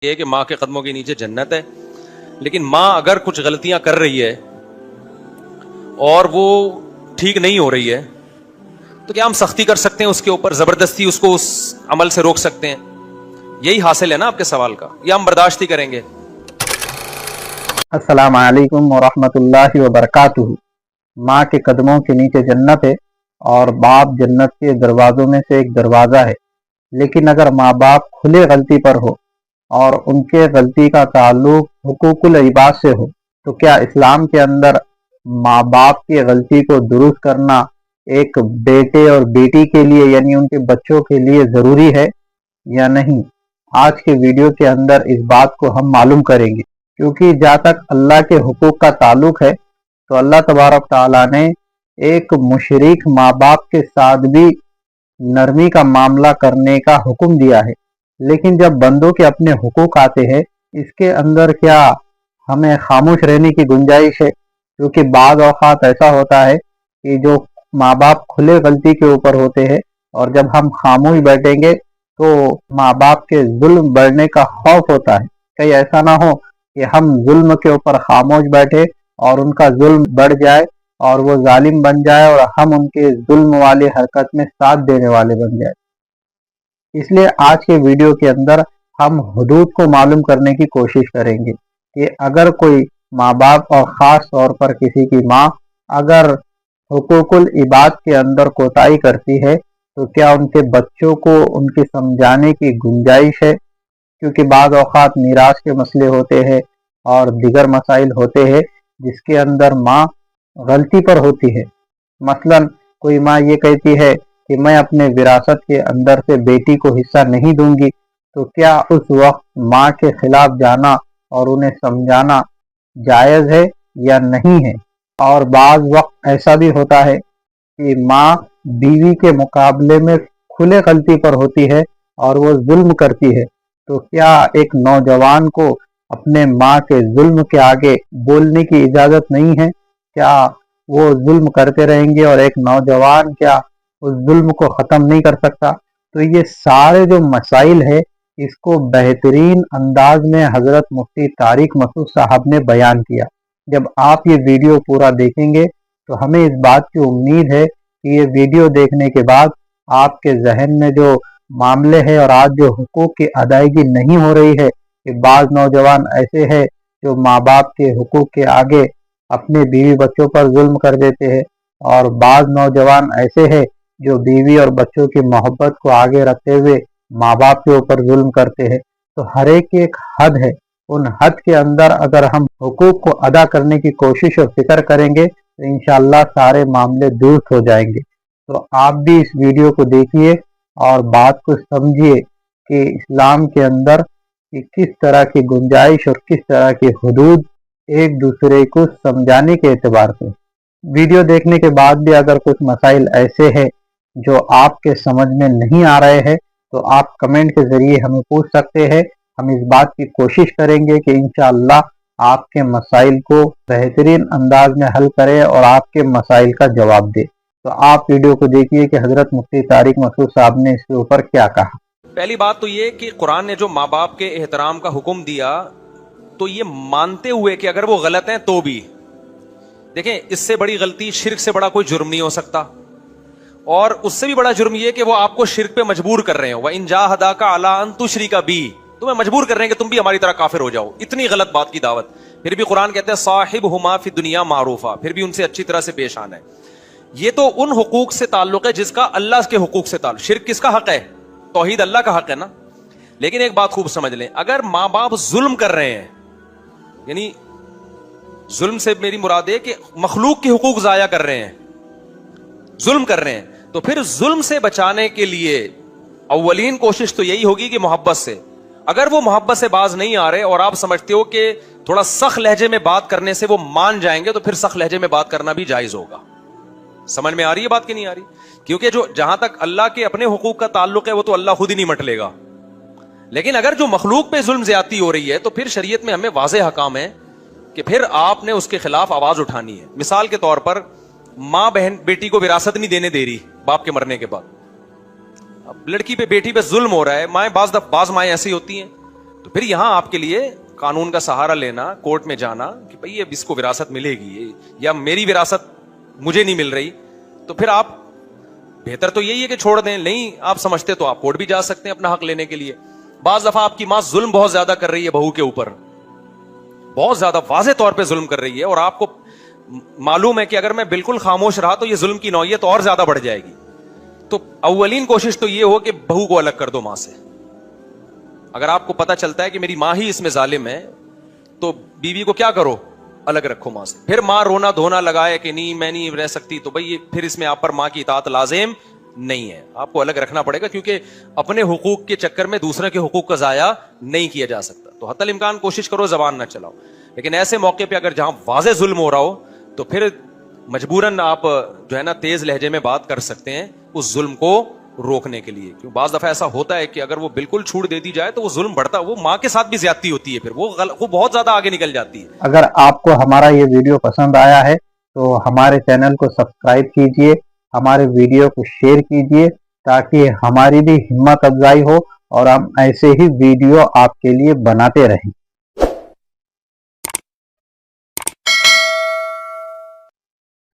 یہ کہ ماں کے قدموں کے نیچے جنت ہے، لیکن ماں اگر کچھ غلطیاں کر رہی ہے اور وہ ٹھیک نہیں ہو رہی ہے تو کیا ہم سختی کر سکتے ہیں اس کے اوپر، زبردستی اس کو اس عمل سے روک سکتے ہیں؟ یہی حاصل ہے نا آپ کے سوال کا، یا ہم برداشت ہی کریں گے؟ السلام علیکم ورحمۃ اللہ وبرکاتہ۔ ماں کے قدموں کے نیچے جنت ہے اور باپ جنت کے دروازوں میں سے ایک دروازہ ہے، لیکن اگر ماں باپ کھلے غلطی پر ہو اور ان کے غلطی کا تعلق حقوق العباد سے ہو تو کیا اسلام کے اندر ماں باپ کی غلطی کو درست کرنا ایک بیٹے اور بیٹی کے لیے یعنی ان کے بچوں کے لیے ضروری ہے یا نہیں؟ آج کے ویڈیو کے اندر اس بات کو ہم معلوم کریں گے، کیونکہ جہاں تک اللہ کے حقوق کا تعلق ہے تو اللہ تبارک تعالیٰ نے ایک مشرک ماں باپ کے ساتھ بھی نرمی کا معاملہ کرنے کا حکم دیا ہے، لیکن جب بندوں کے اپنے حقوق آتے ہیں اس کے اندر کیا ہمیں خاموش رہنے کی گنجائش ہے؟ کیونکہ بعض اوقات ایسا ہوتا ہے کہ جو ماں باپ کھلے غلطی کے اوپر ہوتے ہیں اور جب ہم خاموش بیٹھیں گے تو ماں باپ کے ظلم بڑھنے کا خوف ہوتا ہے، کہیں ایسا نہ ہو کہ ہم ظلم کے اوپر خاموش بیٹھے اور ان کا ظلم بڑھ جائے اور وہ ظالم بن جائے اور ہم ان کے ظلم والی حرکت میں ساتھ دینے والے بن جائے۔ اس لیے آج کے ویڈیو کے اندر ہم حدود کو معلوم کرنے کی کوشش کریں گے کہ اگر کوئی ماں باپ اور خاص طور پر کسی کی ماں اگر حقوق العباد کے اندر کوتاہی کرتی ہے تو کیا ان کے بچوں کو ان کی سمجھانے کی گنجائش ہے؟ کیونکہ بعض اوقات میراث کے مسئلے ہوتے ہیں اور دیگر مسائل ہوتے ہیں جس کے اندر ماں غلطی پر ہوتی ہے۔ مثلا کوئی ماں یہ کہتی ہے کہ میں اپنے وراثت کے اندر سے بیٹی کو حصہ نہیں دوں گی، تو کیا اس وقت ماں کے خلاف جانا اور انہیں سمجھانا جائز ہے یا نہیں ہے؟ اور بعض وقت ایسا بھی ہوتا ہے کہ ماں بیوی کے مقابلے میں کھلے غلطی پر ہوتی ہے اور وہ ظلم کرتی ہے، تو کیا ایک نوجوان کو اپنے ماں کے ظلم کے آگے بولنے کی اجازت نہیں ہے؟ کیا وہ ظلم کرتے رہیں گے اور ایک نوجوان کیا اس ظلم کو ختم نہیں کر سکتا؟ تو یہ سارے جو مسائل ہے اس کو بہترین انداز میں حضرت مفتی طارق مسعود صاحب نے بیان کیا۔ جب آپ یہ ویڈیو پورا دیکھیں گے تو ہمیں اس بات کی امید ہے کہ یہ ویڈیو دیکھنے کے بعد آپ کے ذہن میں جو معاملے ہیں اور آج جو حقوق کی ادائیگی نہیں ہو رہی ہے کہ بعض نوجوان ایسے ہیں جو ماں باپ کے حقوق کے آگے اپنے بیوی بچوں پر ظلم کر دیتے ہیں، اور بعض نوجوان ایسے ہیں جو بیوی اور بچوں کی محبت کو آگے رکھتے ہوئے ماں باپ کے اوپر ظلم کرتے ہیں۔ تو ہر ایک کی ایک حد ہے، ان حد کے اندر اگر ہم حقوق کو ادا کرنے کی کوشش اور فکر کریں گے تو انشاءاللہ سارے معاملے درست ہو جائیں گے۔ تو آپ بھی اس ویڈیو کو دیکھیے اور بات کو سمجھیے کہ اسلام کے اندر کہ کس طرح کی گنجائش اور کس طرح کی حدود ایک دوسرے کو سمجھانے کے اعتبار سے۔ ویڈیو دیکھنے کے بعد بھی اگر کچھ مسائل ایسے ہیں جو آپ کے سمجھ میں نہیں آ رہے ہیں تو آپ کمنٹ کے ذریعے ہمیں پوچھ سکتے ہیں، ہم اس بات کی کوشش کریں گے کہ انشاءاللہ آپ کے مسائل کو بہترین انداز میں حل کریں اور آپ کے مسائل کا جواب دیں۔ تو آپ ویڈیو کو دیکھیے کہ حضرت مفتی طارق مسعود صاحب نے اس کے اوپر کیا کہا۔ پہلی بات تو یہ کہ قرآن نے جو ماں باپ کے احترام کا حکم دیا تو یہ مانتے ہوئے کہ اگر وہ غلط ہیں تو بھی، دیکھیں اس سے بڑی غلطی، شرک سے بڑا کوئی جرم نہیں ہو سکتا، اور اس سے بھی بڑا جرم یہ کہ وہ آپ کو شرک پہ مجبور کر رہے ہیں۔ وَإِن جَاهَدَاكَ عَلَىٰ أَن تُشْرِكَ بِي، تمہیں مجبور کر رہے ہیں کہ تم بھی ہماری طرح کافر ہو جاؤ، اتنی غلط بات کی دعوت۔ پھر بھی قرآن کہتے ہیں صاحبہما فی الدنیا معروفا، پھر بھی ان سے اچھی طرح سے پیش آنا ہے۔ یہ تو ان حقوق سے تعلق ہے جس کا اللہ کے حقوق سے تعلق۔ شرک کس کا حق ہے؟ توحید اللہ کا حق ہے نا۔ لیکن ایک بات خوب سمجھ لیں، اگر ماں باپ ظلم کر رہے ہیں، یعنی ظلم سے میری مراد ہے کہ مخلوق کے حقوق ضائع کر رہے ہیں، ظلم کر رہے ہیں، تو پھر ظلم سے بچانے کے لیے اولین کوشش تو یہی ہوگی کہ محبت سے، اگر وہ محبت سے باز نہیں آ رہے اور آپ سمجھتے ہو کہ تھوڑا سخت لہجے میں بات کرنے سے وہ مان جائیں گے تو پھر سخت لہجے میں بات کرنا بھی جائز ہوگا۔ سمجھ میں آ رہی ہے بات کہ نہیں آ رہی؟ کیونکہ جو جہاں تک اللہ کے اپنے حقوق کا تعلق ہے وہ تو اللہ خود ہی نہیں مٹ لے گا، لیکن اگر جو مخلوق پہ ظلم زیادتی ہو رہی ہے تو پھر شریعت میں ہمیں واضح احکام ہے کہ پھر آپ نے اس کے خلاف آواز اٹھانی ہے۔ مثال کے طور پر ماں بہن بیٹی کو وراثت نہیں دینے دے رہی باپ کے مرنے کے بعد، اب لڑکی پہ بیٹی پہ ظلم ہو رہا ہے، مائیں بعض مائیں ایسی ہوتی ہیں تو پھر یہاں آپ کے لیے قانون کا سہارا لینا, کورٹ میں جانا کہ بھئی یہ اس کو وراثت ملے گی یا میری وراثت مجھے نہیں مل رہی, تو پھر آپ بہتر تو یہی ہے کہ چھوڑ دیں. نہیں آپ سمجھتے تو آپ کورٹ بھی جا سکتے ہیں اپنا حق لینے کے لیے. بعض دفعہ آپ کی ماں ظلم بہت زیادہ کر رہی ہے بہو کے اوپر, بہت زیادہ واضح طور پہ ظلم کر رہی ہے, اور آپ کو معلوم ہے کہ اگر میں بالکل خاموش رہا تو یہ ظلم کی نوعیت اور زیادہ بڑھ جائے گی. تو اولین کوشش تو یہ ہو کہ بہو کو الگ کر دو ماں سے. اگر آپ کو پتا چلتا ہے کہ میری ماں ہی اس میں ظالم ہے تو بیوی کو کیا کرو, الگ رکھو ماں سے. پھر ماں رونا دھونا لگائے کہ نہیں میں نہیں رہ سکتی, تو بھئی پھر اس میں آپ پر ماں کی اطاعت لازم نہیں ہے, آپ کو الگ رکھنا پڑے گا, کیونکہ اپنے حقوق کے چکر میں دوسرے کے حقوق کا ضائع نہیں کیا جا سکتا. تو حتی الامکان کوشش کرو زبان نہ چلاؤ. لیکن ایسے موقع پہ اگر جہاں واضح ظلم ہو رہا ہو تو پھر مجبوراً آپ جو ہے نا تیز لہجے میں بات کر سکتے ہیں اس ظلم کو روکنے کے لیے. کیوں بعض دفعہ ایسا ہوتا ہے کہ اگر وہ بالکل چھوٹ دے دی جائے تو وہ ظلم بڑھتا, وہ ماں کے ساتھ بھی زیادتی ہوتی ہے, پھر وہ بہت زیادہ آگے نکل جاتی ہے. اگر آپ کو ہمارا یہ ویڈیو پسند آیا ہے تو ہمارے چینل کو سبسکرائب کیجئے, ہمارے ویڈیو کو شیئر کیجئے تاکہ ہماری بھی ہمت افزائی ہو اور ہم ایسے ہی ویڈیو آپ کے لیے بناتے رہیں.